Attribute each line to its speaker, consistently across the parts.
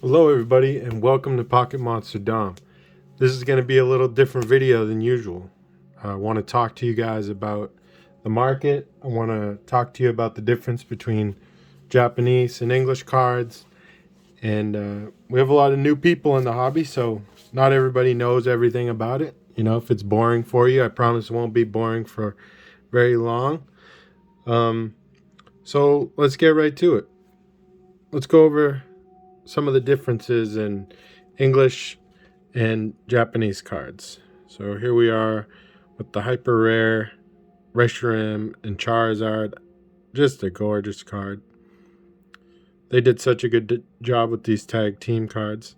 Speaker 1: Hello everybody and welcome to Pocket Monster Dom. This is going to be a little different video than usual. I want to talk to you guys about the market. I want to talk to you about the difference between Japanese and English cards. And we have a lot of new people in the hobby, so not everybody knows everything about it. You know, if it's boring for you, I promise it won't be boring for very long. So let's get right to it. Let's go over some of the differences in English and Japanese cards. So here we are with the hyper rare Reshiram and Charizard. Just a gorgeous card. They did such a good job with these tag team cards.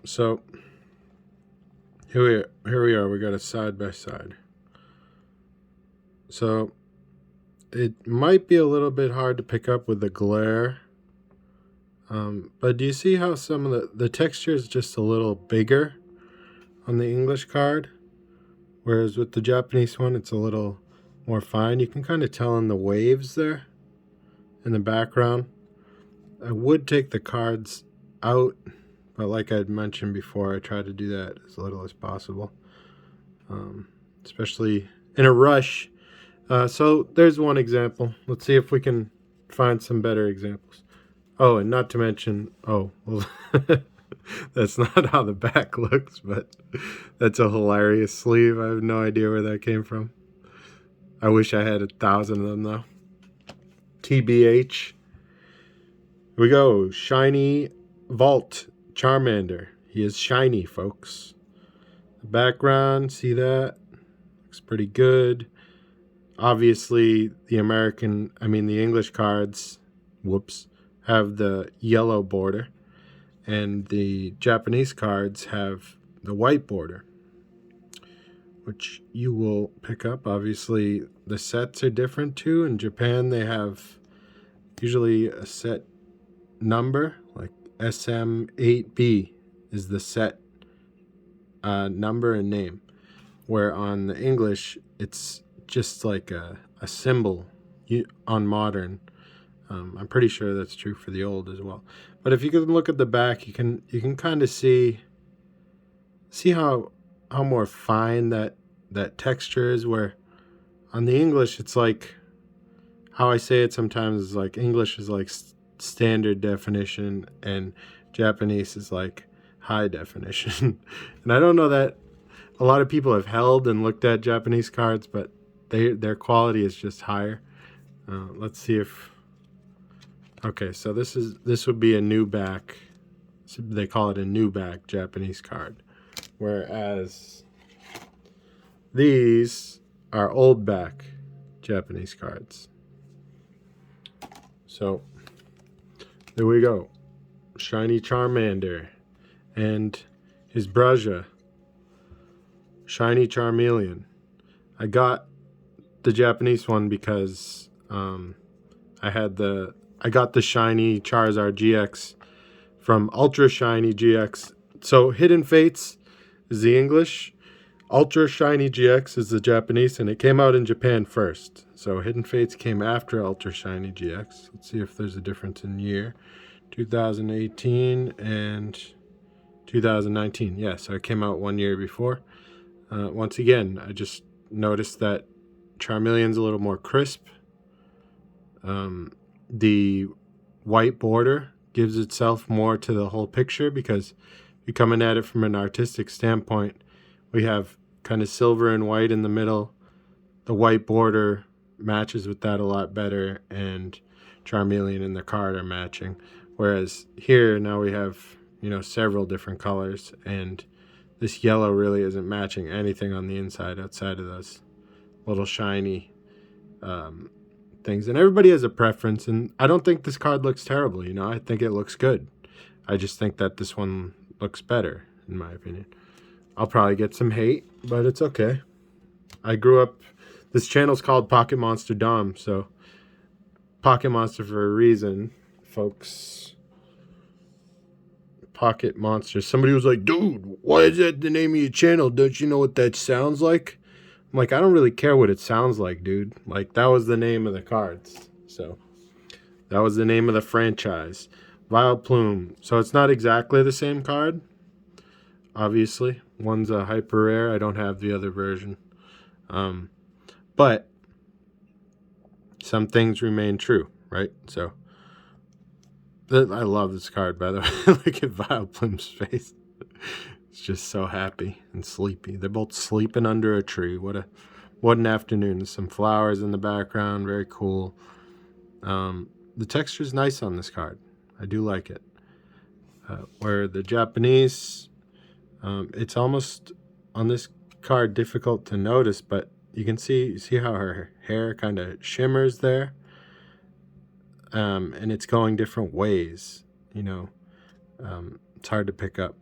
Speaker 1: So here we are. We got a side by side. So it might be a little bit hard to pick up with the glare. But do you see how some of the texture is just a little bigger on the English card? Whereas with the Japanese one, it's a little more fine. You can kind of tell in the waves there in the background. I would take the cards out, but like I'd mentioned before, I try to do that as little as possible, especially in a rush. So there's one example. Let's see if we can find some better examples. Oh, and not to mention, well, that's not how the back looks, but that's a hilarious sleeve. I have no idea where that came from. I wish I had 1,000 of them, though. TBH. Here we go. Shiny Vault Charmander. He is shiny, folks. The background, see that? Looks pretty good. Obviously, the English cards, have the yellow border. And the Japanese cards have the white border, which you will pick up. Obviously, the sets are different too. In Japan, they have usually a set number, like SM8B is the set number and name, where on the English, it's just like a symbol on modern. I'm pretty sure that's true for the old as well. But if you can look at the back, you can kind of see how more fine that texture is. Where on the English, it's like how I say it sometimes is like English is like standard definition and Japanese is like high definition. And I don't know that a lot of people have held and looked at Japanese cards, but their quality is just higher. Let's see if. Okay, so this would be a new back. They call it a new back Japanese card, whereas these are old back Japanese cards. So there we go. Shiny Charmander and his Braja. Shiny Charmeleon. I got the Japanese one because I got the shiny Charizard GX from Ultra Shiny GX. So Hidden Fates is the English, Ultra Shiny GX is the Japanese, and it came out in Japan first. So Hidden Fates came after Ultra Shiny GX. Let's see if there's a difference in year. 2018 and 2019. Yeah, so it came out 1 year before. Once again, I just noticed that Charmeleon's a little more crisp. The white border gives itself more to the whole picture because you're coming at it from an artistic standpoint. We have kind of silver and white in the middle. The white border matches with that a lot better, and Charmeleon and the card are matching. Whereas here now we have, several different colors, and this yellow really isn't matching anything on the inside outside of those little shiny things. And everybody has a preference, and I don't think this card looks terrible. I think it looks good. I just think that this one looks better, in my opinion. I'll probably get some hate, but it's okay. I grew up, this channel's called Pocket Monster Dom, so Pocket Monster for a reason, folks. Pocket Monster. Somebody was like, dude, why is that the name of your channel? Don't you know what that sounds like? I'm like, I don't really care what it sounds like, dude. Like, that was the name of the cards. So, that was the name of the franchise. Vileplume. So it's not exactly the same card, obviously. One's a hyper rare. I don't have the other version. But some things remain true, right? So I love this card, by the way. Look at Vileplume's face. It's just so happy and sleepy. They're both sleeping under a tree. What an afternoon. There's some flowers in the background. Very cool. The texture's nice on this card. I do like it. Where the Japanese, it's almost on this card difficult to notice, but you can see how her hair kind of shimmers there. And it's going different ways, you know. It's hard to pick up,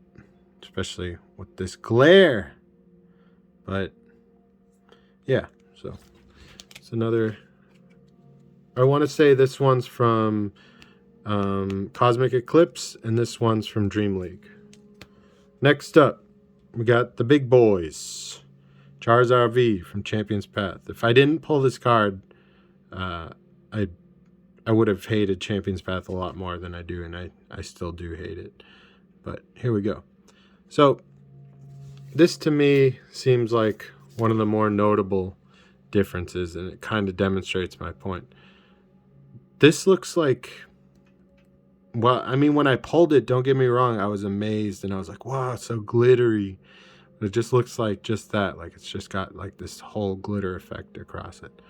Speaker 1: especially with this glare. But yeah, so it's another. I want to say this one's from Cosmic Eclipse, and this one's from Dream League. Next up, we got the big boys. Charizard V from Champion's Path. If I didn't pull this card, I would have hated Champion's Path a lot more than I do, and I still do hate it. But here we go. So this to me seems like one of the more notable differences, and it kind of demonstrates my point. This looks like, well, I mean, when I pulled it, don't get me wrong, I was amazed, and I was like, wow, it's so glittery. But it just looks like just that, like it's just got like this whole glitter effect across it.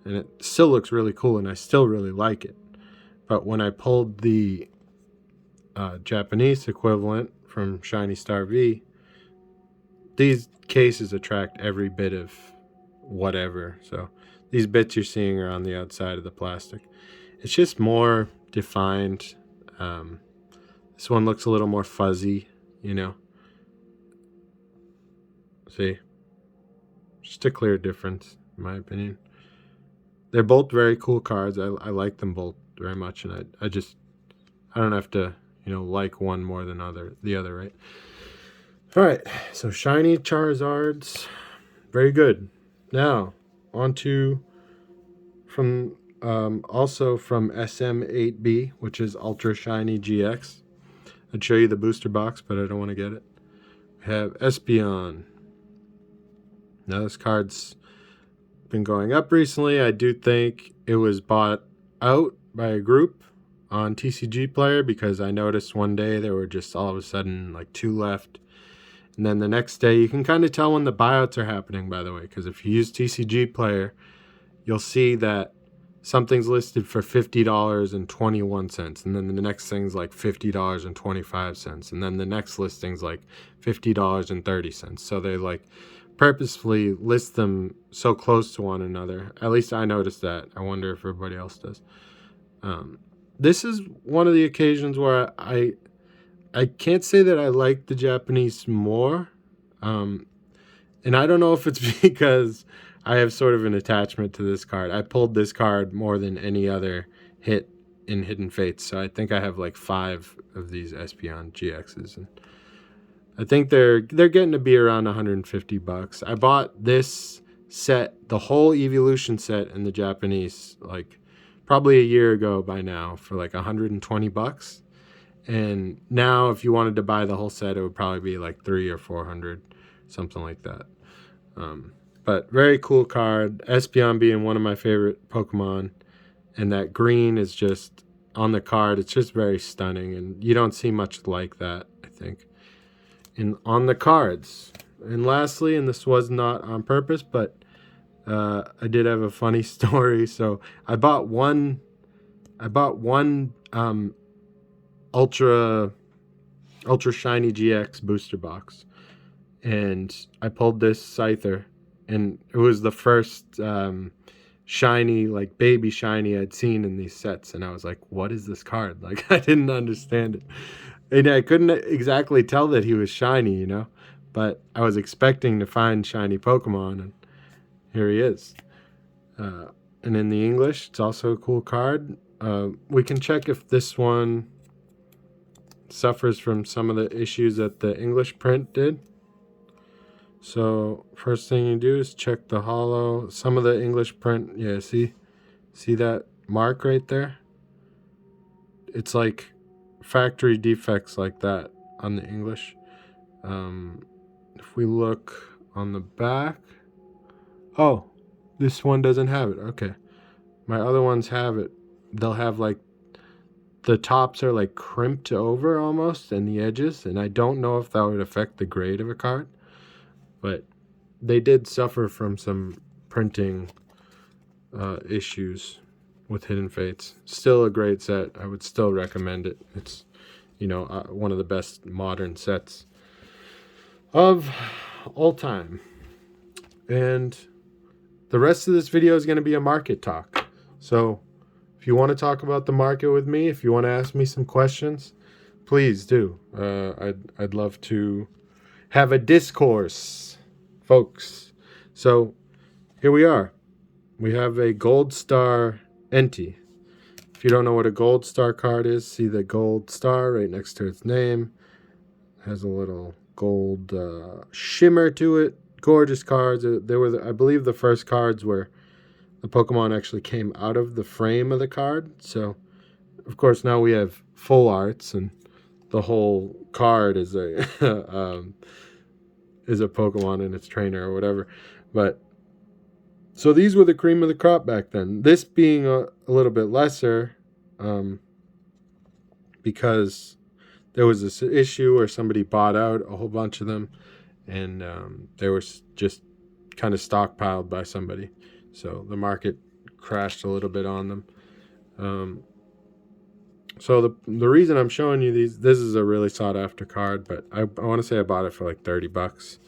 Speaker 1: And it still looks really cool, and I still really like it. But when I pulled the Japanese equivalent from Shiny Star V, these cases attract every bit of whatever. So these bits you're seeing are on the outside of the plastic. It's just more defined. This one looks a little more fuzzy, you know. See? Just a clear difference, in my opinion. They're both very cool cards. I like them both very much, and I don't have to, you know, like one more than the other, right? All right, so shiny Charizards, very good. Now, on to also from SM8B, which is Ultra Shiny GX. I'd show you the booster box, but I don't want to get it. We have Espeon. Now this card's been going up recently. I do think it was bought out by a group on TCG Player, because I noticed one day there were just all of a sudden like 2 left. And then the next day, you can kind of tell when the buyouts are happening, by the way, because if you use TCG Player, you'll see that something's listed for $50.21, and then the next thing's like $50.25, and then the next listing's like $50.30. So they like purposefully list them so close to one another. At least I noticed that. I wonder if everybody else does. This is one of the occasions where I can't say that I like the Japanese more. And I don't know if it's because I have sort of an attachment to this card. I pulled this card more than any other hit in Hidden Fates. So I think I have like 5 of these Espeon Gx's. And I think they're getting to be around $150. I bought this set, the whole Evolution set in the Japanese, like probably a year ago by now, for like $120. And now if you wanted to buy the whole set, it would probably be like $300 or $400, something like that. But very cool card. Espeon being one of my favorite Pokemon, and that green is just on the card. It's just very stunning, and you don't see much like that, I think, on the cards. And lastly, and this was not on purpose, but I did have a funny story. So I bought one Ultra Shiny GX booster box, and I pulled this Scyther, and it was the first shiny, like baby shiny I'd seen in these sets, and I was like, what is this card? Like, I didn't understand it, and I couldn't exactly tell that he was shiny, you know, but I was expecting to find shiny Pokemon, and here he is. And in the English, it's also a cool card. We can check if this one suffers from some of the issues that the English print did. So first thing you do is check the holo. Some of the English print, yeah, see that mark right there? It's like factory defects like that on the English. If we look on the back, oh, this one doesn't have it. Okay, my other ones have it. They'll have like the tops are like crimped over almost, and the edges, and I don't know if that would affect the grade of a card, but they did suffer from some printing issues with Hidden Fates. Still a great set. I would still recommend it. It's, one of the best modern sets of all time. And the rest of this video is going to be a market talk. So if you want to talk about the market with me, if you want to ask me some questions, please do. I'd love to have a discourse, folks. So here we are. We have a Gold Star Enti. If you don't know what a Gold Star card is, see the gold star right next to its name. It has a little gold shimmer to it. Gorgeous cards. They were, I believe, the first cards where the Pokemon actually came out of the frame of the card. So, of course, now we have full arts, and the whole card is a is a Pokemon and its trainer or whatever. But so these were the cream of the crop back then. This being a little bit lesser, because there was this issue where somebody bought out a whole bunch of them, and they were just kind of stockpiled by somebody. So the market crashed a little bit on them. So the reason I'm showing you these, this is a really sought after card, but I want to say I bought it for like $30.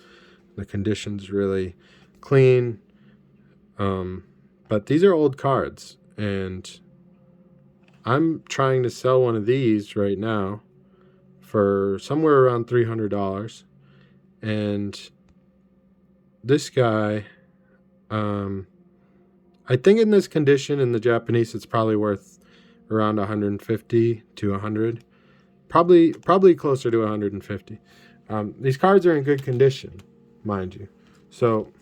Speaker 1: The condition's really clean. But these are old cards, and I'm trying to sell one of these right now for somewhere around $300. And this guy, I think in this condition in the Japanese, it's probably worth around 150 to 100, probably closer to 150. These cards are in good condition, mind you. So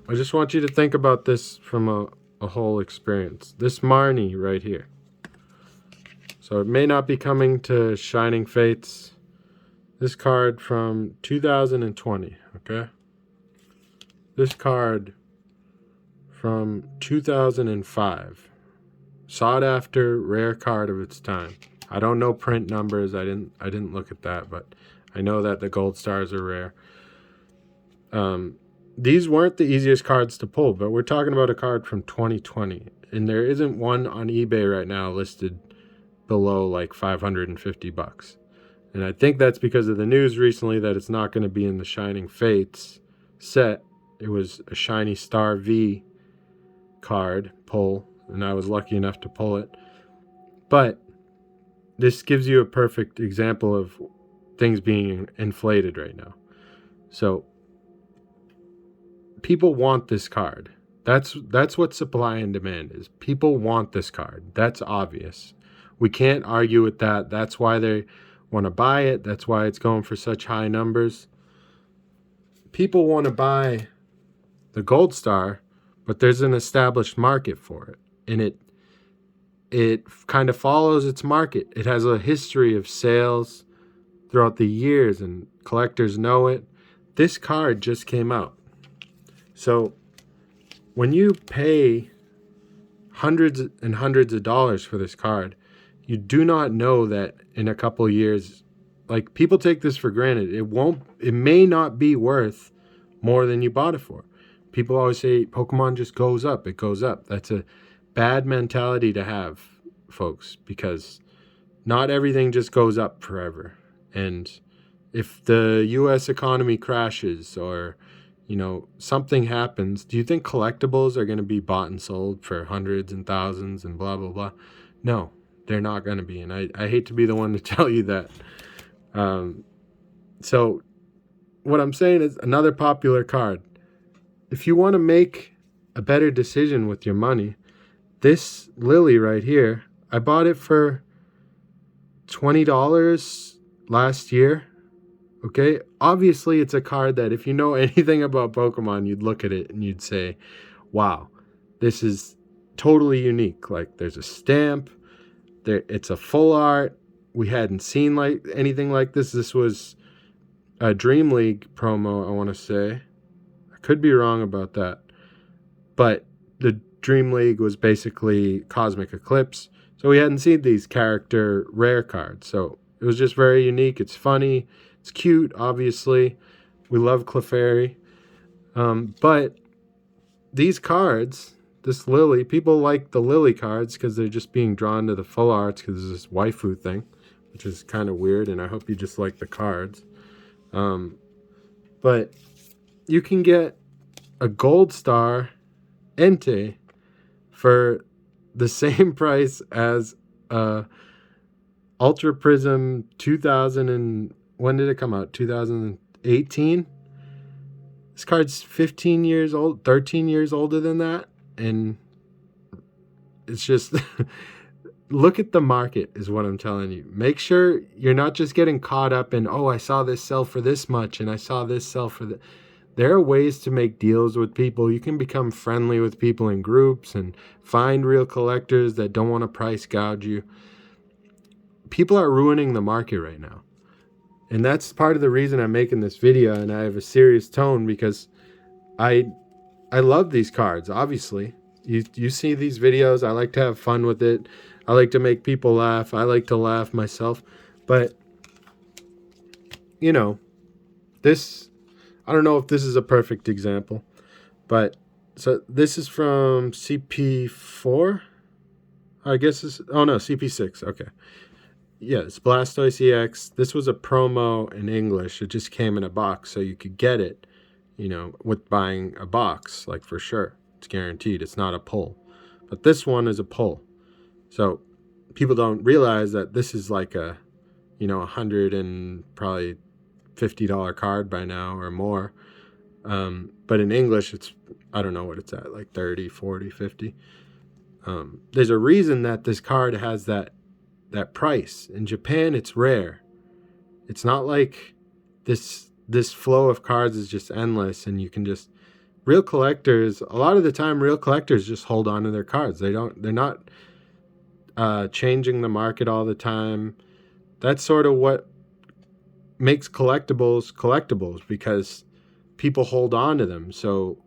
Speaker 1: I just want you to think about this from a whole experience. This Marnie right here. So it may not be coming to Shining Fates. This card from 2020, okay? This card from 2005. Sought after, rare card of its time. I don't know print numbers. I didn't look at that, but I know that the gold stars are rare. These weren't the easiest cards to pull, but we're talking about a card from 2020, and there isn't one on eBay right now listed below like $550. And I think that's because of the news recently that it's not going to be in the Shining Fates set. It was a Shiny Star V card pull, and I was lucky enough to pull it. But this gives you a perfect example of things being inflated right now. So people want this card. That's what supply and demand is. People want this card. That's obvious. We can't argue with that. That's why they want to buy it. That's why it's going for such high numbers. People want to buy the Gold Star, but there's an established market for it. And it kind of follows its market. It has a history of sales throughout the years, and collectors know it. This card just came out. So when you pay hundreds and hundreds of dollars for this card, you do not know that in a couple of years, like, people take this for granted. It may not be worth more than you bought it for. People always say Pokemon just goes up. It goes up. That's a bad mentality to have, folks, because not everything just goes up forever. And if the U.S. economy crashes or, something happens, do you think collectibles are going to be bought and sold for hundreds and thousands and blah, blah, blah? No, they're not going to be. And I hate to be the one to tell you that. So what I'm saying is, another popular card. If you want to make a better decision with your money, this Lily right here, I bought it for $20 last year. Okay, obviously it's a card that if you know anything about Pokemon, you'd look at it and you'd say, wow, this is totally unique. Like, there's a stamp. It's a full art. We hadn't seen like anything like this. This was a Dream League promo, I want to say. I could be wrong about that. But the Dream League was basically Cosmic Eclipse. So we hadn't seen these character rare cards. So it was just very unique. It's funny. It's cute, obviously. We love Clefairy. But these cards, this Lily, people like the Lily cards because they're just being drawn to the full arts because there's this waifu thing, which is kind of weird, and I hope you just like the cards. But you can get a Gold Star Entei for the same price as Ultra Prism 2000 and when did it come out? 2018? This card's 15 years old, 13 years older than that, and it's just look at the market is what I'm telling you. Make sure you're not just getting caught up in, oh, I saw this sell for this much and I saw this sell for that. There are ways to make deals with people. You can become friendly with people in groups and find real collectors that don't want to price gouge you. People are ruining the market right now. And that's part of the reason I'm making this video, and I have a serious tone because I love these cards, obviously. You see these videos, I like to have fun with it. I like to make people laugh. I like to laugh myself. But, you know, this, I don't know if this is a perfect example. But, so this is from CP4? I guess it's, oh no, CP6, okay. Yeah, it's Blastoise Ex. This was a promo in English. It just came in a box, so you could get it, you know, with buying a box, like for sure. It's guaranteed. It's not a pull. But this one is a pull. So people don't realize that this is like a, you know, $100 and probably $50 card by now or more. But in English, it's, I don't know what it's at, like 30, 40, 50. There's a reason that this card has that price. In Japan, it's rare. It's not like this flow of cards is just endless and you can just, real collectors, a lot of the time real collectors just hold on to their cards. They're not changing the market all the time. That's sort of what makes collectibles because people hold on to them. So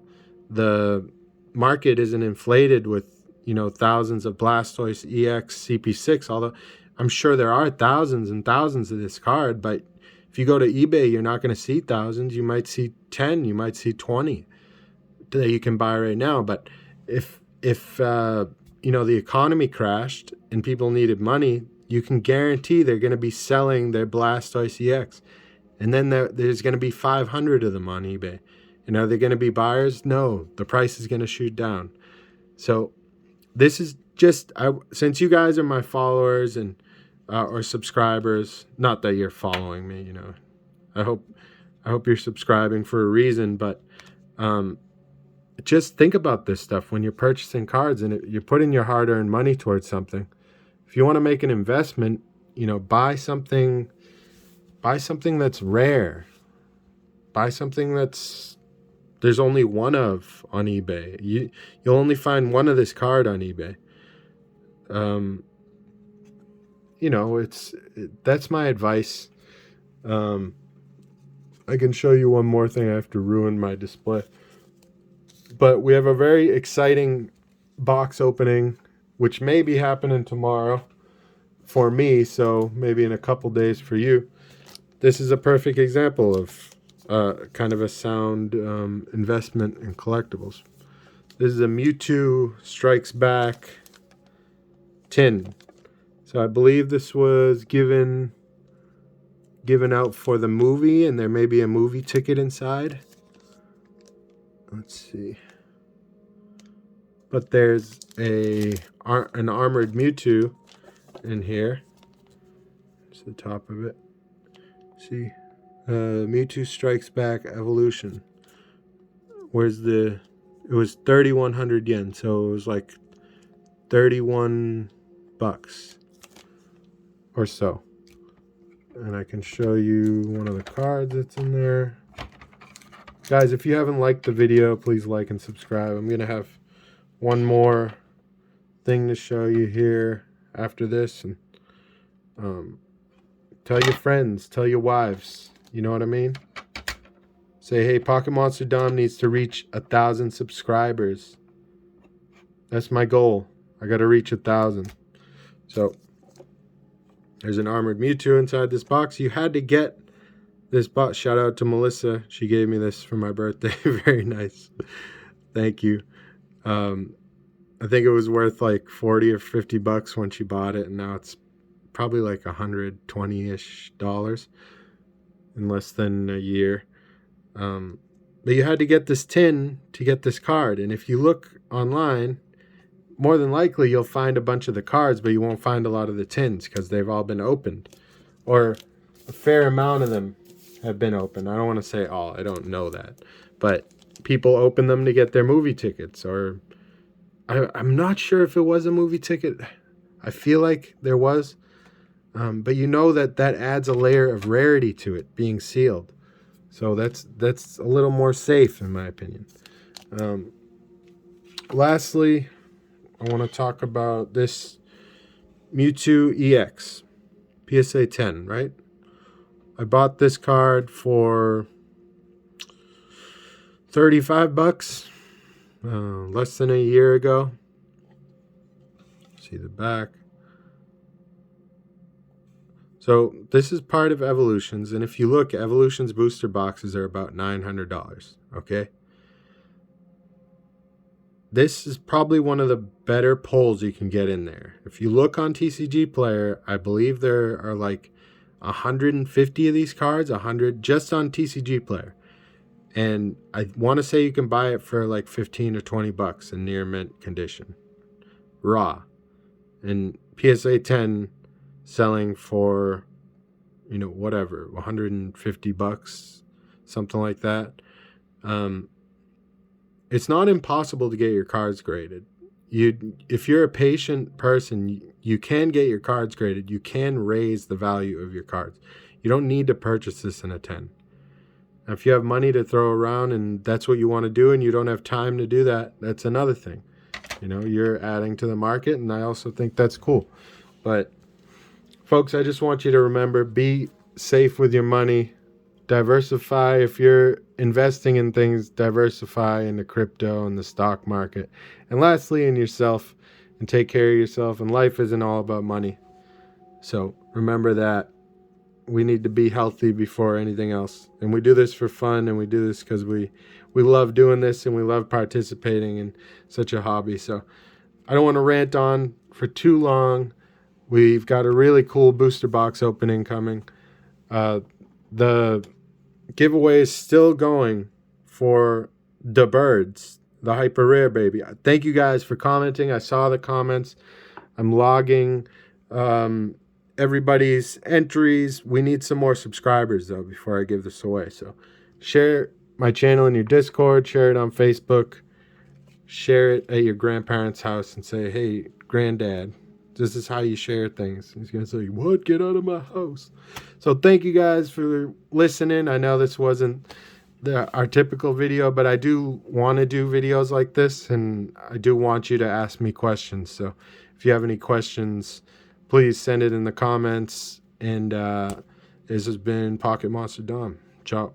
Speaker 1: the market isn't inflated with, you know, thousands of Blastoise EX CP6, although I'm sure there are thousands and thousands of this card, but if you go to eBay, you're not going to see thousands. You might see 10, you might see 20 that you can buy right now. But if you know, the economy crashed and people needed money, you can guarantee they're going to be selling their Blastoise EX. And then there's going to be 500 of them on eBay. And are they going to be buyers? No, the price is going to shoot down. So this is just, since you guys are my followers and or subscribers, not that you're following me, you know, I hope you're subscribing for a reason, but just think about this stuff when you're purchasing cards and you're putting your hard-earned money towards something. If you want to make an investment, you know, buy something that's rare. Buy something there's only one of on eBay. You'll only find one of this card on eBay. You know, that's my advice. I can show you one more thing. I have to ruin my display. But we have a very exciting box opening, which may be happening tomorrow for me, so maybe in a couple days for you. This is a perfect example of kind of a sound investment in collectibles. This is a Mewtwo Strikes Back tin. So I believe this was given out for the movie, and there may be a movie ticket inside. Let's see. But there's an armored Mewtwo in here. It's the top of it. See? Mewtwo Strikes Back Evolution. It was 3,100 yen, so it was like 31 bucks or so. And I can show you one of the cards that's in there. Guys, if you haven't liked the video, please like and subscribe. I'm going to have one more thing to show you here. after this, and tell your friends, tell your wives. You know what I mean? Say, hey, Pocket Monster Dom needs to reach 1,000 subscribers. That's my goal. I got to reach 1,000. So there's an armored Mewtwo inside this box. You had to get this box. Shout out to Melissa. She gave me this for my birthday. Very nice. Thank you. I think it was worth like 40 or 50 bucks when she bought it, and now it's probably like $120-ish in less than a year. But you had to get this tin to get this card, and if you look online, more than likely you'll find a bunch of the cards, but you won't find a lot of the tins because they've all been opened, or a fair amount of them have been opened. I don't want to say all, I don't know that, but people open them to get their movie tickets, or I'm not sure if it was a movie ticket. I feel like there was, but you know that adds a layer of rarity to it being sealed. So that's a little more safe, in my opinion. Lastly, I want to talk about this Mewtwo Ex Psa 10, right? I bought this card for 35 bucks less than a year ago. See the back. So this is part of Evolutions, and if you look, Evolutions booster boxes are about $900, okay? This is probably one of the better pulls you can get in there. If you look on TCG Player, I believe there are like 150 of these cards, 100 just on TCG Player. And I want to say you can buy it for like 15 or 20 bucks in near mint condition. Raw. And PSA 10 selling for, you know, whatever, 150 bucks, something like that. It's not impossible to get your cards graded. If you're a patient person, you can get your cards graded. You can raise the value of your cards. You don't need to purchase this in a 10. Now, if you have money to throw around and that's what you want to do and you don't have time to do that, that's another thing. You know, you're adding to the market, and I also think that's cool. But folks, I just want you to remember, be safe with your money. Diversify. If you're investing in things, diversify in the crypto and the stock market. And lastly, in yourself, and take care of yourself. And life isn't all about money. So remember that we need to be healthy before anything else. And we do this for fun, and we do this because we love doing this, and we love participating in such a hobby. So I don't want to rant on for too long. We've got a really cool booster box opening coming. The giveaway is still going for the birds, the hyper rare baby. Thank you guys for commenting. I saw the comments. I'm logging everybody's entries. We need some more subscribers though before I give this away. So share my channel in your Discord, share it on Facebook, share it at your grandparents' house and say, hey, granddad, this is how you share things. He's going to say, what? Get out of my house. So thank you guys for listening. I know this wasn't our typical video, but I do want to do videos like this, and I do want you to ask me questions. So if you have any questions, please send it in the comments. And this has been Pocket Monster Dom. Ciao.